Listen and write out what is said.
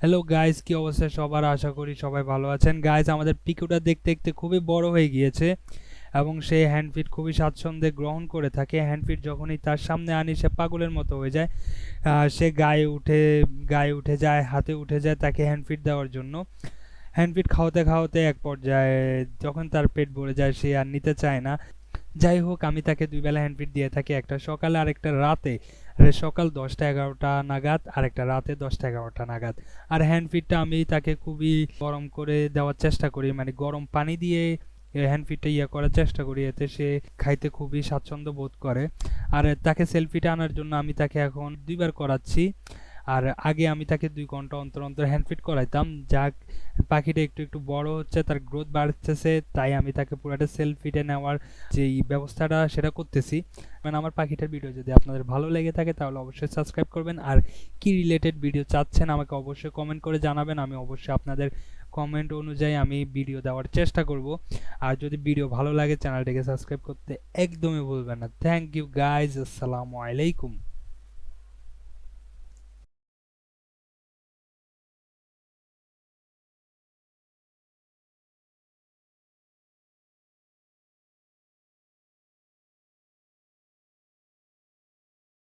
Hello guys, কি অবস্থা সবার? আশা করি সবাই ভালো আছেন। গাইস, আমাদের পিকুটা দেখতে দেখতে খুবই বড় হয়ে গিয়েছে এবং সে হ্যান্ডফিট খুবই স্বাচ্ছন্দ্যে গ্রহণ করে থাকে। হ্যান্ডফিট যখনই তার সামনে আনি সে পাগলের মতো হয়ে যায়। সে গায়ে উঠে যায়, হাতে উঠে যায় তাকে হ্যান্ডফিট দেওয়ার জন্য। হ্যান্ডফিট খাওয়াতে খাওয়াতে এক পর্যায়ে যখন তার পেট ভরে যায় সে আর নিতে চায় না। যাই হোক, আমি তাকে দুই বেলা হ্যান্ডফিড দিয়ে থাকি, একটা সকালে আর একটা রাতে। সকাল 10টা 11টা নাগাদ আর একটা রাতে 10টা 11টা নাগাদ। আর হ্যান্ডফিডটা আমি তাকে খুবই গরম করে দেওয়ার চেষ্টা করি, মানে গরম পানি দিয়ে হ্যান্ডফিডটা করার চেষ্টা করি, এতে সে খাইতে খুবই স্বাচ্ছন্দ্য বোধ করে। আর তাকে সেলফিটা আনার জন্য আমি তাকে এখন দুইবার করাচ্ছি। আর আগে আমি তাকে 2 ঘন্টা অন্তর অন্তর হ্যান্ডফিড করাইতাম। যাক, পাখিটা একটু একটু বড় হচ্ছে, তার গ্রোথ বাড়তেছে, তাই আমি তাকে পুরাটা সেলফিটে নেওয়ার যেই ব্যবস্থাটা সেটা করতেছি। মানে আমার পাখিটার ভিডিও যদি আপনাদের ভালো লেগে থাকে তাহলে অবশ্যই সাবস্ক্রাইব করবেন। আর কি রিলেটেড ভিডিও চাচ্ছেন আমাকে অবশ্যই কমেন্ট করে জানাবেন, আমি অবশ্যই আপনাদের কমেন্ট অনুযায়ী আমি ভিডিও দেওয়ার চেষ্টা করব। আর যদি ভিডিও ভালো লাগে চ্যানেলটিকে সাবস্ক্রাইব করতে একদমই ভুলবেন না। থ্যাংক ইউ গাইজ, আসসালামু আলাইকুম।